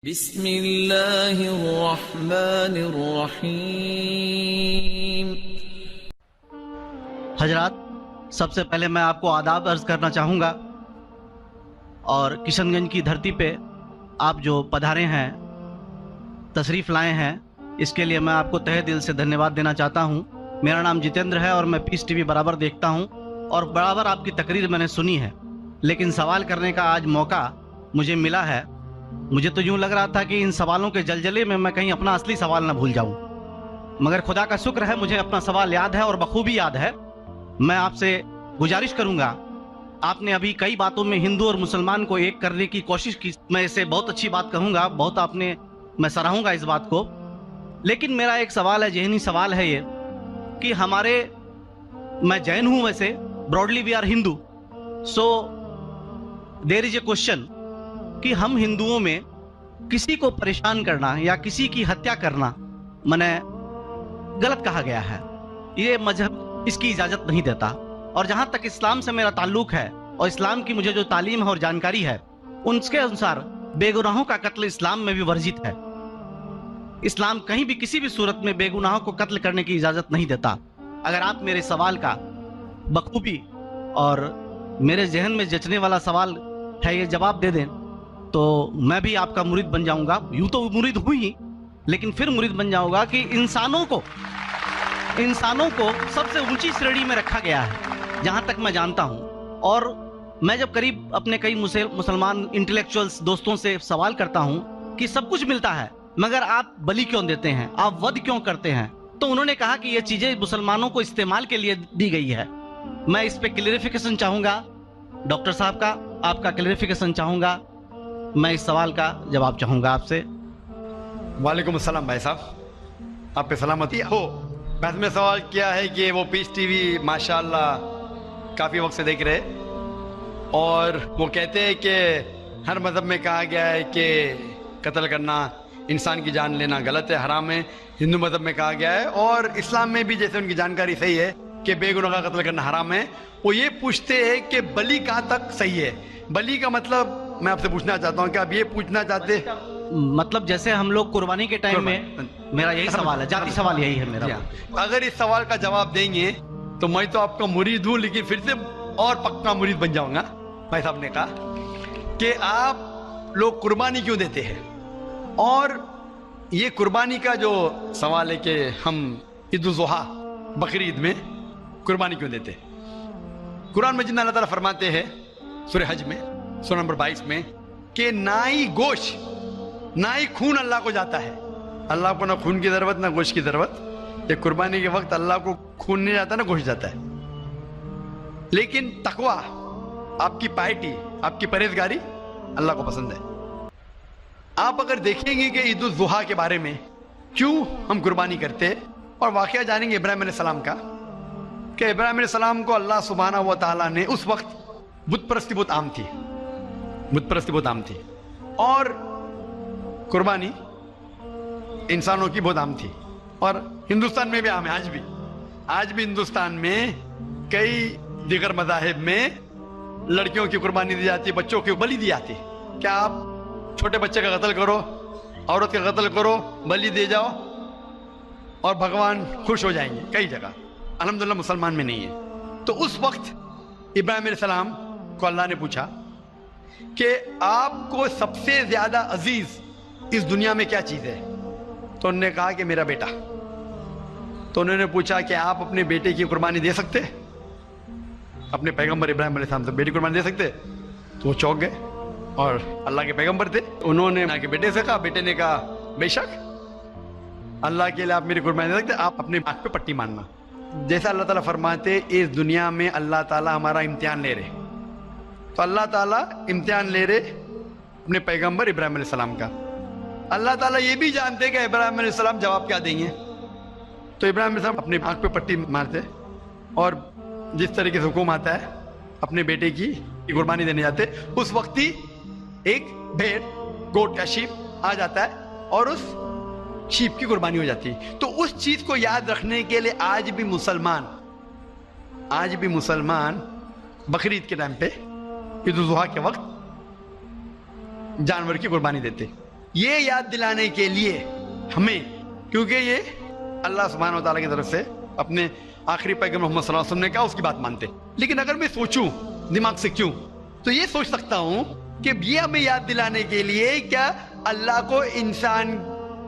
بسم اللہ الرحمن الرحیم۔ حضرات، سب سے پہلے میں آپ کو آداب عرض کرنا چاہوں گا، اور کشن گنج کی دھرتی پہ آپ جو پدھارے ہیں، تشریف لائے ہیں، اس کے لیے میں آپ کو تہہ دل سے دھنیہ واد دینا چاہتا ہوں۔ میرا نام جتیندر ہے اور میں پیس ٹی وی برابر دیکھتا ہوں اور برابر آپ کی تقریر میں نے سنی ہے، لیکن سوال کرنے کا آج موقع مجھے ملا ہے۔ مجھے تو یوں لگ رہا تھا کہ ان سوالوں کے جلجلے میں کہیں اپنا اصلی سوال نہ بھول جاؤں، مگر خدا کا شکر ہے مجھے اپنا سوال یاد ہے اور بخوبی یاد ہے۔ میں آپ سے گزارش کروں گا، آپ نے ابھی کئی باتوں میں ہندو اور مسلمان کو ایک کرنے کی کوشش کی، میں اسے بہت اچھی بات کہوں گا، بہت میں سراہوں گا اس بات کو، لیکن میرا ایک سوال ہے، ذہنی سوال ہے یہ کہ میں جین ہوں، ویسے broadly we are Hindu, so there is a question کہ ہم ہندوؤں میں کسی کو پریشان کرنا یا کسی کی ہتیا کرنا غلط کہا گیا ہے، یہ مذہب اس کی اجازت نہیں دیتا، اور جہاں تک اسلام سے میرا تعلق ہے اور اسلام کی مجھے جو تعلیم ہے اور جانکاری ہے، ان کے انسار بے گناہوں کا قتل اسلام میں بھی ورجت ہے۔ اسلام کہیں بھی کسی بھی صورت میں بے گناہوں کو قتل کرنے کی اجازت نہیں دیتا۔ اگر آپ میرے سوال کا بخوبی اور میرے ذہن میں جچنے والا سوال ہے یہ جواب دے دیں تو میں بھی آپ کا مرید بن جاؤں گا، یوں تو مرید ہوں ہی، لیکن پھر مرید بن جاؤں گا کہ انسانوں کو سب سے اونچی شریڑی میں رکھا گیا ہے جہاں تک میں جانتا ہوں۔ اور میں جب قریب اپنے کئی مسلمان انٹلیکچوئلز دوستوں سے سوال کرتا ہوں کہ سب کچھ ملتا ہے مگر آپ بلی کیوں دیتے ہیں، آپ ود کیوں کرتے ہیں، تو انہوں نے کہا کہ یہ چیزیں مسلمانوں کو استعمال کے لیے دی گئی ہے۔ میں اس پہ کلیریفیکیشن چاہوں گا، ڈاکٹر صاحب کا آپ کا کلیریفیکیشن چاہوں گا، میں اس سوال کا جواب چاہوں گا آپ سے۔ وعلیکم السلام بھائی صاحب، آپ پہ سلامتی ہو۔ بس میں سوال کیا ہے کہ وہ پیس ٹی وی ماشاءاللہ کافی وقت سے دیکھ رہے، اور وہ کہتے ہیں کہ ہر مذہب میں کہا گیا ہے کہ قتل کرنا، انسان کی جان لینا غلط ہے، حرام ہے۔ ہندو مذہب میں کہا گیا ہے اور اسلام میں بھی، جیسے ان کی جانکاری صحیح ہے کہ بے گناہ کا قتل کرنا حرام ہے۔ وہ یہ پوچھتے ہیں کہ بلی کہاں تک صحیح ہے؟ بلی کا مطلب میں آپ سے پوچھنا چاہتا ہوں کہ آپ یہ پوچھنا چاہتے ہیں مطلب جیسے ہم لوگ قربانی کے ٹائم میں، میرا یہی سوال ہے، ذاتی سوال یہی ہے میرا۔ اگر اس سوال کا جواب دیں گے تو میں تو آپ کا مرید ہوں، لیکن پھر سے اور پکا مرید بن جاؤں گا۔ بھائی صاحب نے کہا کہ آپ لوگ قربانی کیوں دیتے ہیں، اور یہ قربانی کا جو سوال ہے کہ ہم عید الاضحیٰ بقر عید میں قربانی کیوں دیتے ہیں۔ قرآن مجید میں اللہ تعالیٰ فرماتے ہیں سورہ حج میں سورہ نمبر 22 میں کہ نہ ہی گوشت نہ ہی خون اللہ کو جاتا ہے۔ اللہ کو نہ خون کی ضرورت نہ گوشت کی ضرورت۔ یہ قربانی کے وقت اللہ کو خون نہیں جاتا نہ گوشت جاتا ہے، لیکن تقویٰ، آپ کی پائٹی، آپ کی پرہیزگاری اللہ کو پسند ہے۔ آپ اگر دیکھیں گے کہ عید الاضحیٰ کے بارے میں کیوں ہم قربانی کرتے ہیں، اور واقعہ جانیں گے ابراہیم علیہ السلام کا، کہ ابراہیم علیہ السلام کو اللہ سبحانہ و تعالیٰ نے، اس وقت بت پرستی بہت عام تھی، اور قربانی انسانوں کی بہت عام تھی، اور ہندوستان میں بھی عام ہے۔ آج بھی ہندوستان میں کئی دیگر مذاہب میں لڑکیوں کی قربانی دی جاتی ہے، بچوں کی بلی دی جاتی ہے۔ کیا آپ چھوٹے بچے کا قتل کرو، عورت کا قتل کرو، بلی دے جاؤ اور بھگوان خوش ہو جائیں گے؟ کئی جگہ، الحمدللہ مسلمان میں نہیں ہے۔ تو اس وقت ابراہیم علیہ السلام کو اللہ نے پوچھا کہ آپ کو سب سے زیادہ عزیز اس دنیا میں کیا چیز ہے؟ تو انہوں نے کہا کہ میرا بیٹا۔ تو انہوں نے پوچھا کہ آپ اپنے بیٹے کی قربانی دے سکتے؟ اپنے پیغمبر ابراہیم علیہ السلام سے بیٹی قربانی دے سکتے؟ تو وہ چونک گئے، اور اللہ کے پیغمبر تھے، انہوں نے بیٹے سے کہا، بیٹے نے کہا بے شک اللہ کے لیے آپ میری قربانی دے سکتے، آپ اپنے آنکھ پہ پٹی ماننا۔ جیسا اللہ تعالیٰ فرماتے اس دنیا میں اللہ تعالیٰ ہمارا امتحان لے رہے، تو اللہ تعالیٰ امتحان لے رہے اپنے پیغمبر ابراہیم علیہ السلام کا۔ اللہ تعالیٰ یہ بھی جانتے کہ ابراہیم علیہ السلام جواب کیا دیں گے، تو ابراہیم علیہ السلام اپنی آنکھ پہ پٹی مارتے، اور جس طریقے سے حکم آتا ہے اپنے بیٹے کی قربانی دینے جاتے، اس وقت ہی ایک بھیڑ، گوٹ یا شیپ آ جاتا ہے اور اس شیپ کی قربانی ہو جاتی ہے۔ تو اس چیز کو یاد رکھنے کے لیے آج بھی مسلمان بقرعید کے ٹائم پہ، عید الاضحیٰ کے وقت جانور کی قربانی دیتے۔ یہ یاد دلانے کے لیے ہمیں، کیونکہ یہ اللہ سبحانہ و تعالیٰ کی طرف سے اپنے آخری پیغمبر محمد صلی اللہ علیہ وسلم نے کہا، اس کی بات مانتے. لیکن اگر میں سوچوں دماغ سے کیوں، تو یہ سوچ سکتا ہوں کہ یہ ہمیں یاد دلانے کے لیے کیا اللہ کو انسان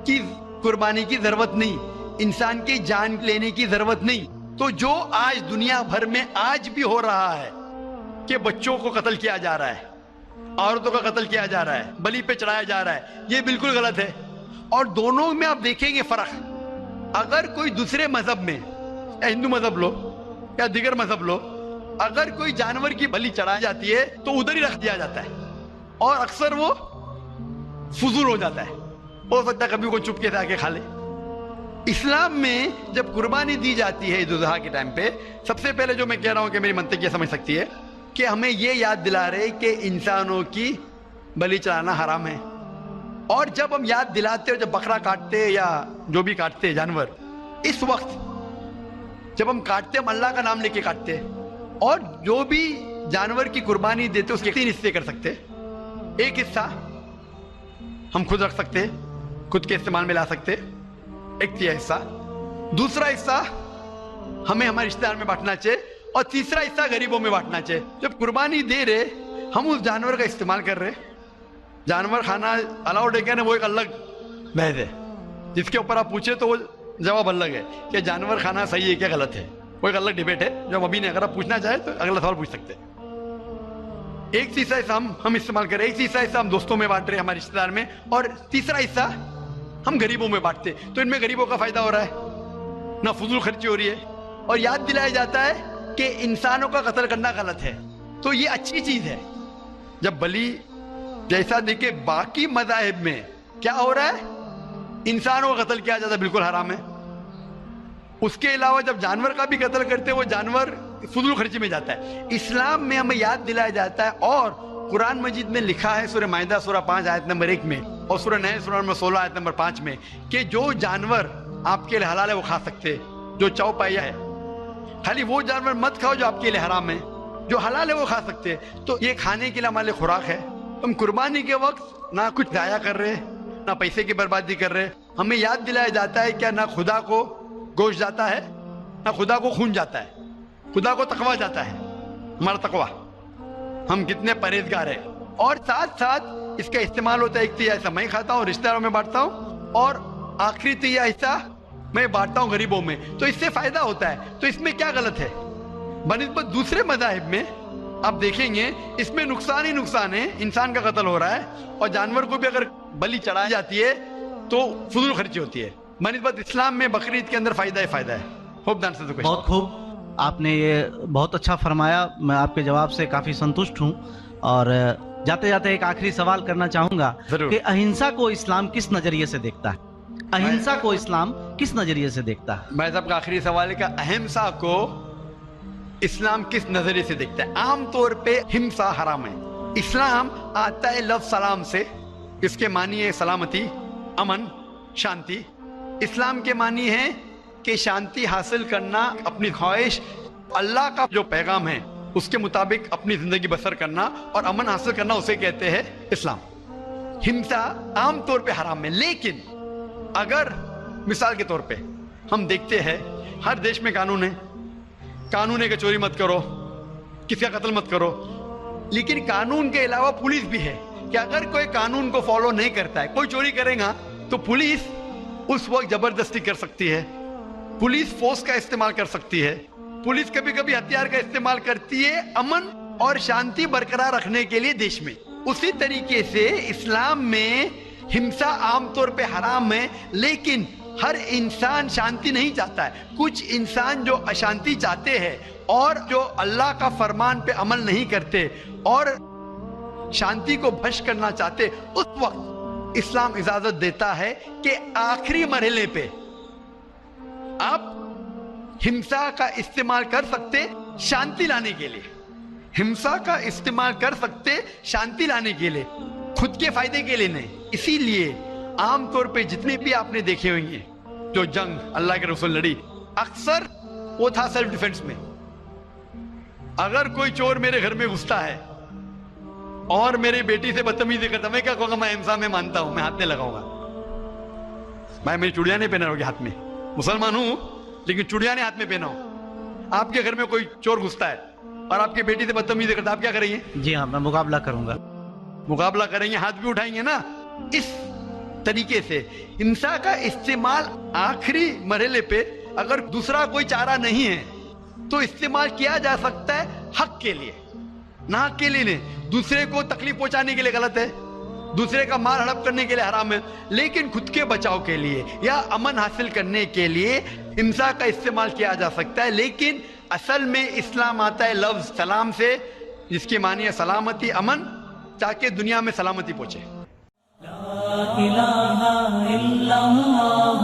کی قربانی کی ضرورت نہیں، انسان کی جان لینے کی ضرورت نہیں. تو جو آج دنیا بھر میں آج بھی ہو رہا ہے کہ بچوں کو قتل کیا جا رہا ہے، عورتوں کا قتل کیا جا رہا ہے، بلی پہ چڑھایا جا رہا ہے، یہ بالکل غلط ہے. اور دونوں میں آپ دیکھیں گے فرق. اگر کوئی دوسرے مذہب میں، یا ہندو مذہب لو یا دیگر مذہب لو، اگر کوئی جانور کی بلی چڑھائی جاتی ہے تو ادھر ہی رکھ دیا جاتا ہے، اور اکثر وہ فضول ہو جاتا ہے. ہو سکتا ہے کبھی کوئی چپ کے سے آ کے کھا لے. اسلام میں جب قربانی دی جاتی ہے عید الاضحیٰ کے ٹائم پہ، سب سے پہلے جو میں کہہ رہا ہوں کہ میری منطق یہ سمجھ سکتی ہے کہ ہمیں یہ یاد دلا رہے کہ انسانوں کی بلی چڑھانا حرام ہے. اور جب ہم یاد دلاتے اور جب بکرا کاٹتے یا جو بھی کاٹتے جانور، اس وقت جب ہم کاٹتے ہم اللہ کا نام لے کے کاٹتے، اور جو بھی جانور کی قربانی دیتے اس کے 3 حصے کر سکتے. ایک حصہ ہم خود رکھ سکتے، خود کے استعمال میں لا سکتے، 1/3 حصہ. دوسرا حصہ ہمیں ہمارے رشتہ دار میں بانٹنا چاہیے، اور تیسرا حصہ غریبوں میں بانٹنا چاہیے. جب قربانی دے رہے ہم اس جانور کا استعمال کر رہے. جانور کھانا الاؤڈ ہے کیا نہیں وہ ایک الگ بحث ہے، جس کے اوپر آپ پوچھے تو وہ جواب الگ ہے کہ جانور کھانا صحیح ہے کیا غلط ہے، وہ ایک الگ ڈیبیٹ ہے جو ہم ابھی نہیں. اگر آپ پوچھنا چاہیں تو اگلا سوال پوچھ سکتے ہیں. ایک تیسرا حصہ ہم استعمال کر رہے، ایک تیسرا حصہ ہم دوستوں میں بانٹ رہے ہمارے رشتہ دار میں، اور تیسرا حصہ ہم غریبوں میں بانٹتے. تو ان میں غریبوں کا فائدہ ہو رہا ہے، نہ فضول خرچی ہو رہی ہے، اور یاد دلایا جاتا ہے کہ انسانوں کا قتل کرنا غلط ہے. تو یہ اچھی چیز ہے. جب بلی جیسا دیکھے باقی مذاہب میں کیا ہو رہا ہے، انسانوں کا قتل کیا جاتا ہے، بالکل حرام ہے. اس کے علاوہ جب جانور کا بھی قتل کرتے وہ جانور فضول خرچی میں جاتا ہے. اسلام میں ہمیں یاد دلایا جاتا ہے، اور قرآن مجید میں لکھا ہے سورہ مائدہ سورہ 5 آیت نمبر 1 میں، اور سورہ نحل سورہ نمبر 16 آیت نمبر 5 میں، کہ جو جانور آپ کے لیے حلال ہے وہ کھا سکتے، جو چوپایا ہے. خالی وہ جانور مت کھاؤ جو آپ کے لیے حرام ہے، جو حلال ہے وہ کھا سکتے. تو یہ کھانے کے لیے ہمارے لیے خوراک ہے. ہم قربانی کے وقت نہ کچھ ضائع کر رہے، نہ پیسے کی بربادی کر رہے. ہمیں یاد دلایا جاتا ہے کیا نہ خدا کو گوشت جاتا ہے، نہ خدا کو خون جاتا ہے، خدا کو تقوی جاتا ہے. ہمارا تقوی، ہم کتنے پرہیزگار ہیں. اور ساتھ ساتھ اس کا استعمال ہوتا ہے. 1/3 حصہ میں کھاتا ہوں، رشتہ داروں میں بانٹتا ہوں، اور آخری 1/3 حصہ میں بانٹتا ہوں غریبوں میں. تو اس سے فائدہ ہوتا ہے. تو اس میں کیا غلط ہے؟ بنسبت دوسرے مذاہب میں آپ دیکھیں گے اس میں نقصان ہی نقصان ہے. انسان کا قتل ہو رہا ہے، اور جانور کو بھی اگر بلی چڑھائی جاتی ہے تو فضول خرچی ہوتی ہے. بنسبت اسلام میں بقرعید کے اندر فائدہ ہی فائدہ ہے. ہوپ دان سے بہت خوب، آپ نے یہ بہت اچھا فرمایا. میں آپ کے جواب سے کافی سنتشٹ ہوں. اور جاتے جاتے ایک آخری سوال کرنا چاہوں گا کہ اہنسا کو اسلام کس نظریے سے دیکھتا ہے؟ اہنسا کو اسلام کس نظریے سے دیکھتا ہے؟ میں صاحب کا آخری سوال ہے کہ اہمسا کو اسلام کس نظریے سے دیکھتا ہے؟ عام طور پہ ہمسا حرام ہے. اسلام آتا ہے لفظ سلام سے، اس کے معنی ہے سلامتی، امن، شانتی. اسلام کے معنی ہے کہ شانتی حاصل کرنا، اپنی خواہش، اللہ کا جو پیغام ہے اس کے مطابق اپنی زندگی بسر کرنا اور امن حاصل کرنا، اسے کہتے ہیں اسلام. ہمسا عام طور پہ حرام ہے. لیکن اگر مثال کے طور پہ ہم دیکھتے ہیں ہر دیش میں قانون ہے، قانون ہے کہ چوری مت کرو، کسی کا قتل مت کرو. لیکن قانون کے علاوہ پولیس بھی ہے کہ اگر کوئی قانون کو فالو نہیں کرتا ہے، کوئی چوری کرے گا تو پولیس اس وقت زبردستی کر سکتی ہے، پولیس فورس کا استعمال کر سکتی ہے، پولیس کبھی کبھی ہتھیار کا استعمال کرتی ہے امن اور شانتی برقرار رکھنے کے لیے دیش میں. اسی طریقے سے اسلام میں ہمسا عام طور پہ حرام ہے. لیکن ہر انسان شانتی نہیں چاہتا ہے. کچھ انسان جو اشانتی چاہتے ہیں اور جو اللہ کا فرمان پہ عمل نہیں کرتے اور شانتی کو بھش کرنا چاہتے، اس وقت اسلام اجازت دیتا ہے کہ آخری مرحلے پہ آپ ہمسا کا استعمال کر سکتے شانتی لانے کے لیے. ہمسا کا استعمال کر سکتے شانتی لانے کے لیے، خود کے فائدے کے لیے نہیں. اسی لیے عام طور پہ جتنے بھی آپ نے دیکھے ہوئیں گے جو جنگ اللہ کے رسول لڑی، اکثر وہ تھا سیلف ڈیفنس میں. اگر کوئی چور میرے گھر میں گھستا ہے اور میری بیٹی سے بدتمیزی کرتا, میں کیا کہوں گا, میں انسان میں مانتا ہوں, میں ہاتھ نہیں لگاؤں گا. میں میری چوڑیاں نہیں پہنا ہوگی ہاتھ میں, مسلمان ہوں لیکن چوڑیاں نہیں ہاتھ میں پہنا ہوں. آپ کے گھر میں کوئی چور گھستا ہے اور آپ کی بیٹی سے بدتمیزی کرتا ہے, آپ کیا کریں گے؟ جی ہاں, میں مقابلہ کروں گا. مقابلہ کریں گے, ہاتھ بھی اٹھائیں گے نا. اس طریقے سے ہنسا کا استعمال آخری مرحلے پہ اگر دوسرا کوئی چارہ نہیں ہے تو استعمال کیا جا سکتا ہے حق کے لیے, نہ حق کے لیے نہیں. دوسرے کو تکلیف پہنچانے کے لیے غلط ہے, دوسرے کا مال ہڑپ کرنے کے لیے حرام ہے, لیکن خود کے بچاؤ کے لیے یا امن حاصل کرنے کے لیے ہنسا کا استعمال کیا جا سکتا ہے. لیکن اصل میں اسلام آتا ہے لفظ سلام سے, جس کی معنی ہے سلامتی, امن, تاکہ دنیا میں سلامتی پہنچے. لا الہ الا اللہ